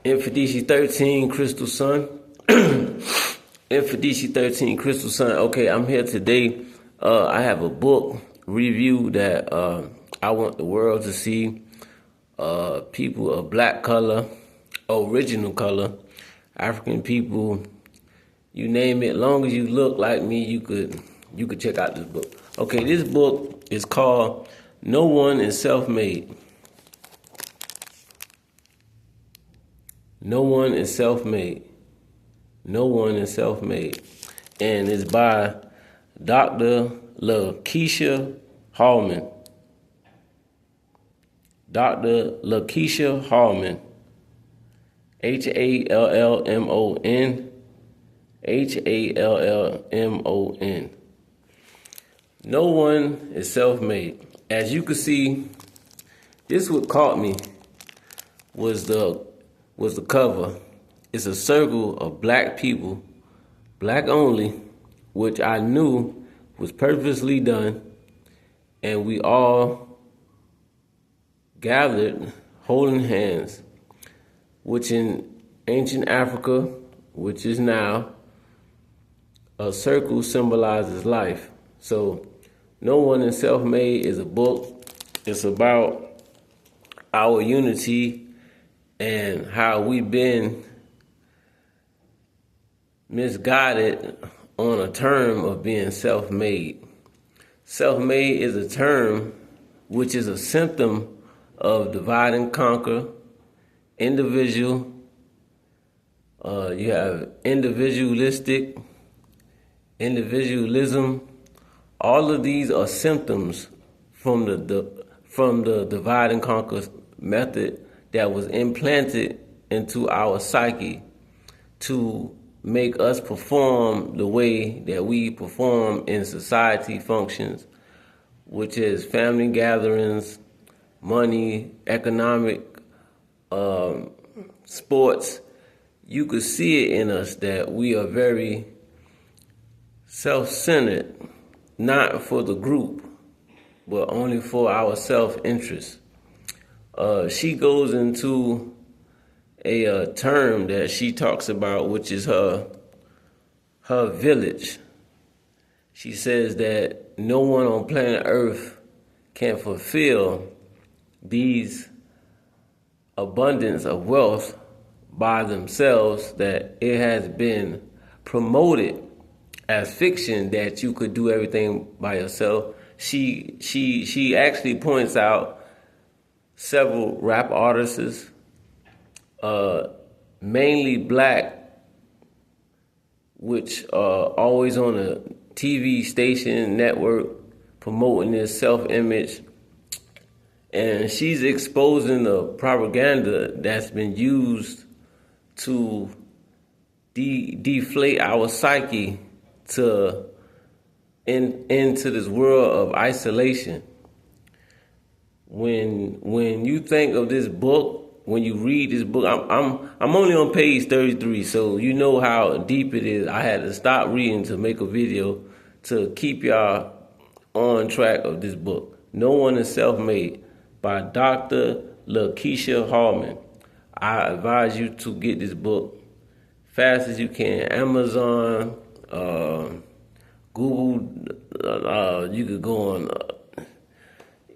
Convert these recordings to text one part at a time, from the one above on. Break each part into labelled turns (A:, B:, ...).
A: Mfundishi13 CrystalSun. Mfundishi13 CrystalSun. Okay, I'm here today. I have a book review that I want the world to see. People of black color, original color, African people, you name it. Long as you look like me, you could check out this book. Okay, this book is called No One is Self-Made. No One is Self-Made. No One is Self-Made. And it's by Dr.Lakeysha Hallmon. Dr.Lakeysha Hallmon. Hallmon. Hallmon. No one is self-made. As you can see, this what caught me was the cover. It's a circle of black people, black only, which I knew was purposely done, and we all gathered holding hands, which in ancient Africa, which is now, a circle symbolizes life. So No One is Self-Made is a book. It's about our unity and how we've been misguided on a term of being self-made. Self-made is a term which is a symptom of divide and conquer, individual. You have individualism. All of these are symptoms from the divide and conquer method that was implanted into our psyche to make us perform the way that we perform in society functions, which is family gatherings, money, economic, sports. You could see it in us that we are very self-centered, not for the group, but only for our self-interest. She goes into a term that she talks about, which is her village. She says that no one on planet Earth can fulfill these abundance of wealth by themselves, that it has been promoted as fiction that you could do everything by yourself. She actually points out several rap artists, mainly black, which are always on a TV station network promoting this self-image. And she's exposing the propaganda that's been used to deflate our psyche into this world of isolation. When you think of this book, when you read this book, I'm only on page 33, so you know how deep it is. I had to stop reading to make a video to keep y'all on track of this book. No One is Self-Made by Dr. Lakeysha Hallmon. I advise you to get this book fast as you can. Amazon, Google, you could go on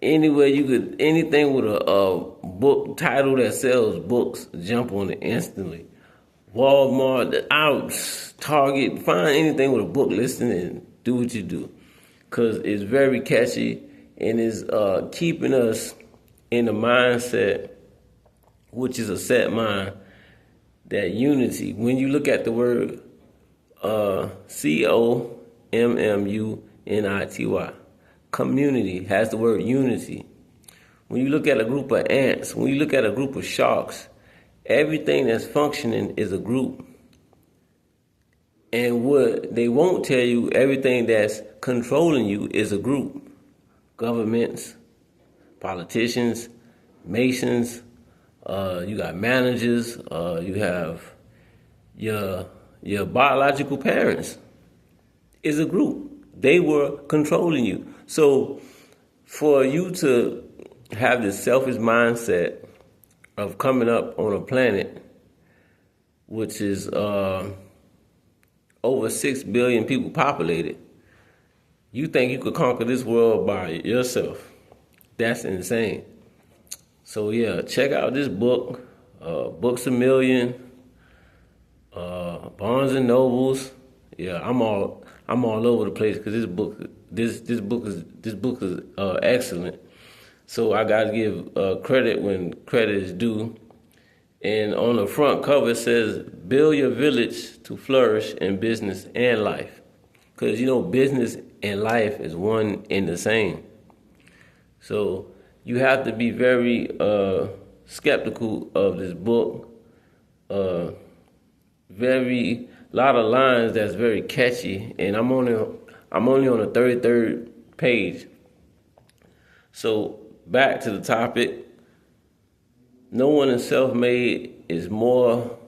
A: anywhere you could, anything with a book title that sells books, jump on it instantly. Walmart, Target, find anything with a book listing and do what you do. Because it's very catchy and is keeping us in the mindset, which is a set mind, that unity. When you look at the word COMMUNITY, community has the word unity. When you look at a group of ants, when you look at a group of sharks, everything that's functioning is a group. And what they won't tell you, everything that's controlling you is a group. Governments, politicians, masons, you got managers, you have your biological parents. Is a group. They were controlling you. So for you to have this selfish mindset of coming up on a planet which is over 6 billion people populated. You think you could conquer this world by yourself? That's insane. So yeah, check out this book, Books A Million, Barnes and Nobles. Yeah, I'm all over the place because this book is excellent. So I gotta give credit when credit is due. And on the front cover it says, "Build your village to flourish in business and life," because business and life is one and the same. So you have to be very skeptical of this book. Very lot of lines that's very catchy, and I'm only on the 33rd page. So back to the topic. No One is Self-Made is more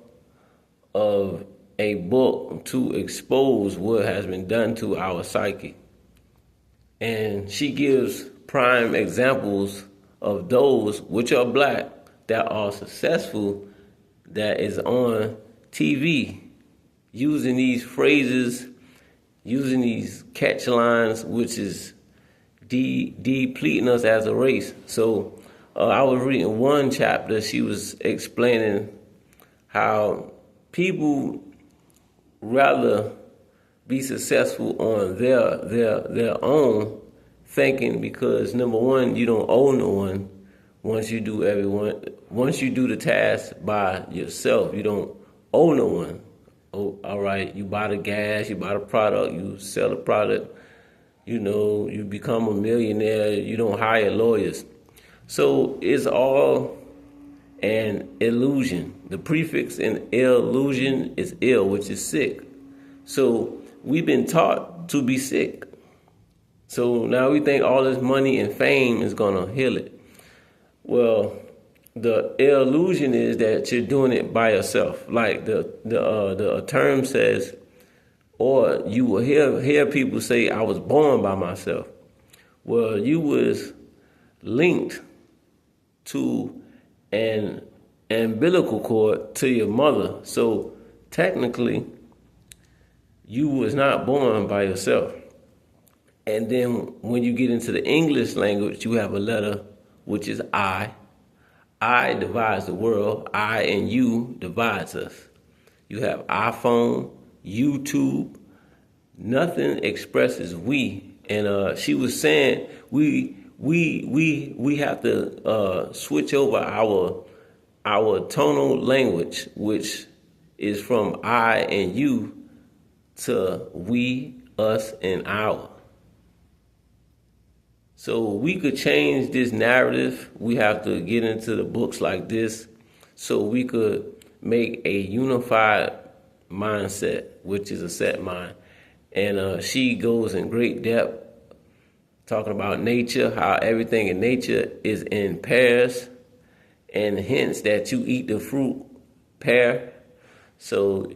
A: of a book to expose what has been done to our psyche. And she gives prime examples of those which are black that are successful, that is on TV, using these phrases, using these catch lines, which is depleting us as a race. So I was reading one chapter. She was explaining how people rather be successful on their own thinking, because number one, you don't owe no one. Once you do the task by yourself, you don't owe no one. Oh, all right, you buy the gas, you buy the product, you sell the product, you become a millionaire, you don't hire lawyers. So it's all an illusion. The prefix in illusion is ill, which is sick. So we've been taught to be sick. So now we think all this money and fame is gonna heal it. Well, the illusion is that you're doing it by yourself. Like the term says, or you will hear people say, "I was born by myself." Well, you was linked to an umbilical cord to your mother. So technically, you was not born by yourself. And then when you get into the English language, you have a letter, which is I. I divides the world. I and you divides us. You have iPhone, YouTube. Nothing expresses we. And she was saying we have to switch over our tonal language, which is from I and you to we, us, and our. So we could change this narrative. We have to get into the books like this so we could make a unified mindset, which is a set mind. And she goes in great depth talking about nature, how everything in nature is in pairs, and hence that you eat the fruit pear. So,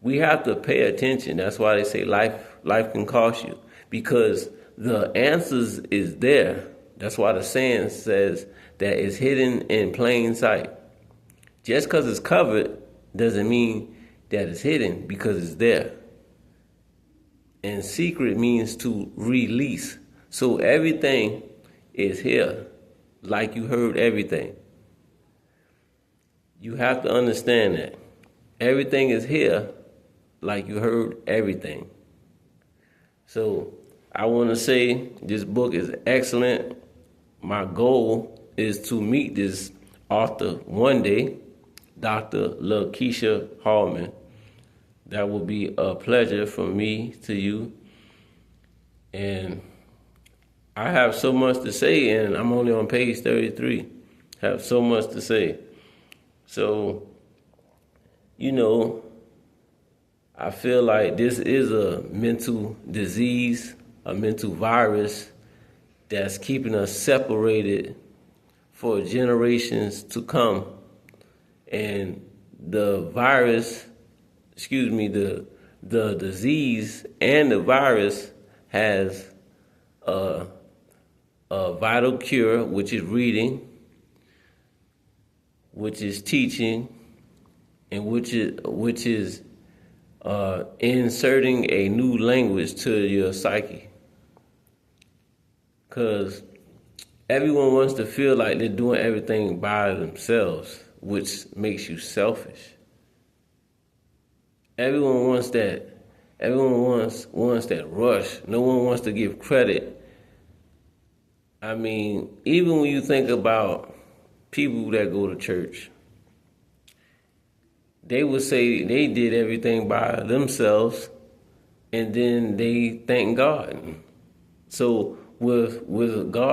A: we have to pay attention. That's why they say life can cost you, because the answers is there. That's why the saying says that it's hidden in plain sight. Just because it's covered doesn't mean that it's hidden, because it's there. And secret means to release. So everything is here, like you heard everything. You have to understand that. Everything is here, like you heard everything. So I want to say this book is excellent. My goal is to meet this author one day, Dr.Lakeysha Hallmon. That will be a pleasure from me to you. And I have so much to say, and I'm only on page 33. I have so much to say. So, I feel like this is a mental disease, a mental virus that's keeping us separated for generations to come. And the disease and the virus has a vital cure, which is reading, which is teaching, and which is inserting a new language to your psyche. Because everyone wants to feel like they're doing everything by themselves, which makes you selfish. Everyone wants that. Everyone wants that rush. No one wants to give credit. I mean, even when you think about people that go to church, they would say they did everything by themselves, and then they thank God. So with God.